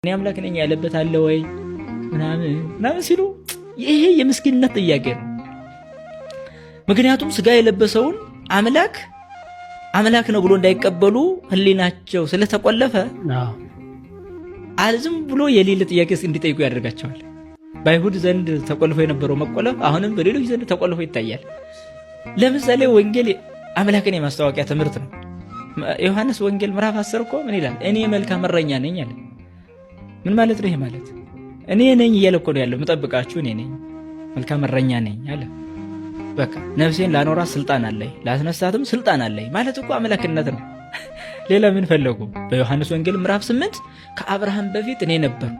እኔ አምላክ ነኝ ያለበት አለ ወይ ምናምን ሲሉ ይሄ የምስኪንነት ጥያቄ ነው። ምክንያቱም ስጋ የለበሰውን አምላክ ነው ብሎ እንዳይቀበሉ ህሊናቸው ስለተቆለፈ አልዝም ብሎ የሌለ ጥያቄ እንዲጠይቁ ያደርጋቸዋል። በአይሁድ ዘንድ ተቆልፎ የነበረው መቆለፍ አሁንም በሌሎች ዘንድ ተቆልፎ ይታያል። ለምሳሌ ወንጌል አምላክን የማስተዋወቂያ ትምህርት ነው። ዮሐንስ ወንጌል ምዕራፍ 10 እኮ ምን ይላል? እኔ መልካም እረኛ ነኝ አለ። ምን ማለት ነው ይሄ? ማለት እኔ ነኝ እያለ እኮ ነው ያለው። የምጠብቃችሁ እኔ ነኝ፣ መልካም እረኛ ነኝ አለ። በቃ ነፍሴን ላኖራት ስልጣን አለኝ፣ ላስነሳትም ስልጣን አለኝ ማለት እኮ አምላክነት ነው። ሌላ ምን ፈለጉ? በዮሐንስ ወንጌል ምዕራፍ 8 ከአብርሃም በፊት እኔ ነበርኩ።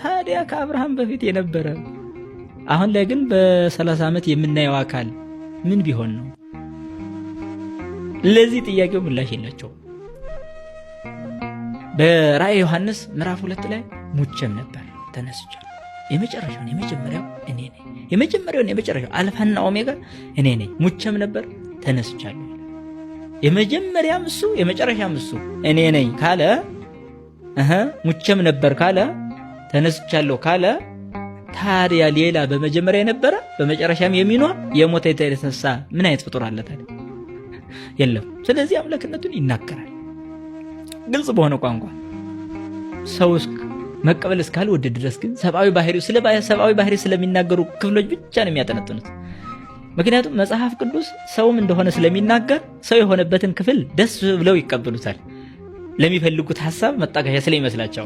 ታዲያ ከአብርሃም በፊት የነበረ አሁን ላይ ግን በ30 ዓመት የምናየው አካል ምን ቢሆን ነው? ለዚህ ጥያቄው ምላሽ የላቸው። በራእየ ዮሐንስ ምዕራፍ 2 ላይ ሙቼም ነበር ተነስቻለሁ። የመጀመሪያው እኔ ነኝ። የመጀመሪያው አልፋና ኦሜጋ እኔ ነኝ። ሙቼም ነበር ተነስቻለሁ። የመጀመሪያም እሱ የመጨረሻም እሱ እኔ ነኝ ካለ ሙቼም ነበር ካለ ተነስቻለሁ ካለ ታዲያ ሌላ በመጀመሪያ የነበረ በመጨረሻም የሚኖር የሞተ የተነሳ ምን አይነት ፍጡር አለ ታዲያ? የለም። ስለዚህ አምላክነቱን ይናገራል ግልጽ በሆነ ቋንቋ። ሰው መቀበል እስካልወደደ ድረስ ግን ሰብአዊ ባህሪ ስለሚናገሩ ክፍሎች ብቻ ነው የሚያጠነጥኑት። ምክንያቱም መጽሐፍ ቅዱስ ሰውም እንደሆነ ስለሚናገር ሰው የሆነበትን ክፍል ደስ ብለው ይቀበሉታል። ለሚፈልጉት ሐሳብ መጣጋያ ስለሚመስላቸው፣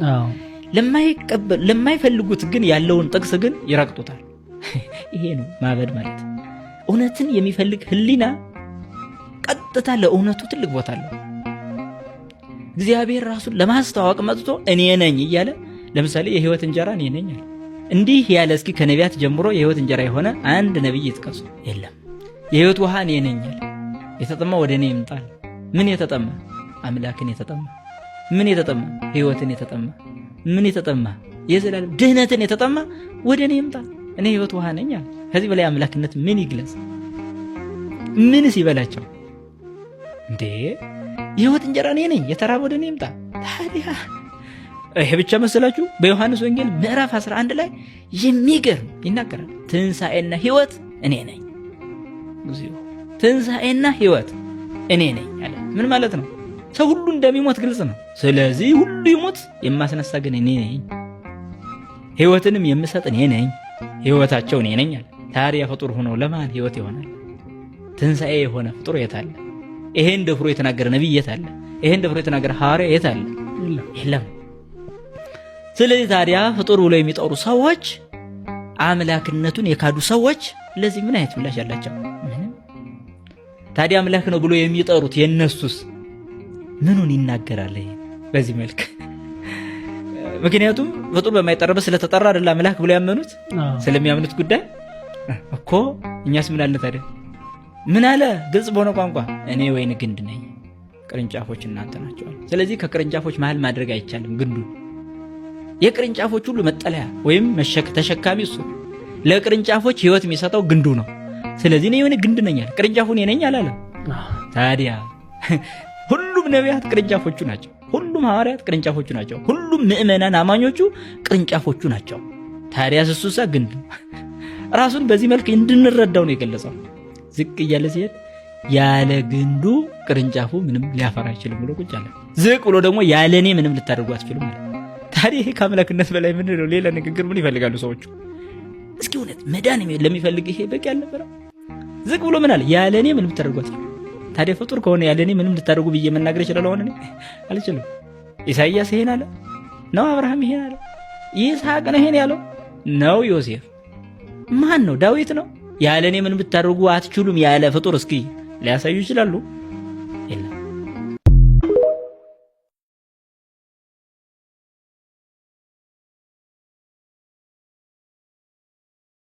ለማይፈልጉት ግን ያለውን ጥቅስ ግን ይረግጡታል። ይሄ ነው ማበድ ማለት። እውነትን የሚፈልግ ህሊና ቀጥታ ለእውነቱ ትልቅ ቦታ አለው። እግዚአብሔር ራሱን ለማስተዋወቅ መጥቶ እኔ ነኝ እያለ ለምሳሌ የህይወት እንጀራ እኔ ነኝ አለ። እንዲህ ያለ እስኪ ከነቢያት ጀምሮ የህይወት እንጀራ የሆነ አንድ ነብይ ይጥቀሱ? የለም። የህይወት ውሃ እኔ ነኝ አለ። የተጠማ ወደ እኔ ይምጣል። ምን የተጠማ? አምላክን የተጠማ። ምን የተጠማ? ህይወትን የተጠማ። ምን የተጠማ? የዘላለም ድህነትን የተጠማ ወደ እኔ ይምጣል። እኔ ህይወት ውሃ ነኝ አለ። ከዚህ በላይ አምላክነት ምን ይግለጽ? ምንስ ይበላቸው እንዴ? የህይወት እንጀራ እኔ ነኝ፣ የተራበ ወደ እኔ ይምጣ። ታዲያ ይሄ ብቻ መሰላችሁ? በዮሐንስ ወንጌል ምዕራፍ 11 ላይ የሚገርም ይናገራል። ትንሣኤና ህይወት እኔ ነኝ። ትንሣኤና ህይወት እኔ ነኝ አለ። ምን ማለት ነው? ሰው ሁሉ እንደሚሞት ግልጽ ነው። ስለዚህ ሁሉ ይሞት፣ የማስነሳ ግን እኔ ነኝ። ህይወትንም የምሰጥ እኔ ነኝ፣ ህይወታቸው እኔ ነኝ አለ። ታዲያ ፍጡር ሆኖ ለማን ህይወት ይሆናል? ትንሣኤ የሆነ ፍጡር የት አለ? ይሄን ደፍሮ የተናገረ ነብይ የት አለ? ይሄን ደፍሮ የተናገረ ሐዋርያ የት አለ? የለም። ስለዚህ ታዲያ ፍጡር ብሎ የሚጠሩ ሰዎች፣ አምላክነቱን የካዱ ሰዎች ለዚህ ምን አይነት ምላሽ ያላቸው? ታዲያ አምላክ ነው ብሎ የሚጠሩት የነሱስ ምኑን ይናገራል? በዚህ መልክ ምክንያቱም ፍጡር በማይጠራበት ስለተጠራ አይደል አምላክ ብሎ ያመኑት። ስለሚያምኑት ጉዳይ እኮ እኛስ ምን አለ ታዲያ? ምን አለ? ግልጽ በሆነ ቋንቋ እኔ ወይን ግንድ ነኝ፣ ቅርንጫፎች እናንተ ናቸው። ስለዚህ ከቅርንጫፎች መሃል ማድረግ አይቻልም ግንዱ። የቅርንጫፎች ሁሉ መጠለያ ወይም ተሸካሚ እሱ። ለቅርንጫፎች ህይወት የሚሰጠው ግንዱ ነው። ስለዚህ እኔ ወይን ግንድ ነኝ አለ። ቅርንጫፉን እኔ ነኝ አላለ። ታዲያ ሁሉም ነቢያት ቅርንጫፎቹ ናቸው። ሁሉም ሐዋርያት ቅርንጫፎቹ ናቸው። ሁሉም ምእመናን አማኞቹ ቅርንጫፎቹ ናቸው። ታዲያ እሱሳ ግንድ ነው። ራሱን በዚህ መልክ እንድንረዳው ነው የገለጸው። ዝቅ እያለ ሲሄድ ያለ ግንዱ ቅርንጫፉ ምንም ሊያፈራ አይችልም ብሎ ቁጭ አለ። ዝቅ ብሎ ደግሞ ያለ እኔ ምንም ልታደርጉ አትችሉም ማለት። ታዲያ ይሄ ከአምላክነት በላይ ምን ነው? ሌላ ንግግር ምን ይፈልጋሉ ሰዎቹ? እስኪ እውነት መዳን ለሚፈልግ ይሄ በቂ አልነበረ? ዝቅ ብሎ ምን አለ? ያለ እኔ ምንም ልታደርጉ አትችሉም። ታዲያ ፍጡር ከሆነ ያለ እኔ ምንም ልታደርጉ ብዬ መናገር ይችላል? ሆነ እኔ አልችልም። ኢሳይያስ ይሄን አለ ነው? አብርሃም ይሄን አለ? ይስሐቅ ነው ይሄን ያለው ነው? ዮሴፍ ማን ነው? ዳዊት ነው? ያለ እኔ ምንም ልታደርጉ አትችሉም ያለ ፍጡር እስኪ ሊያሳዩ ይችላሉ?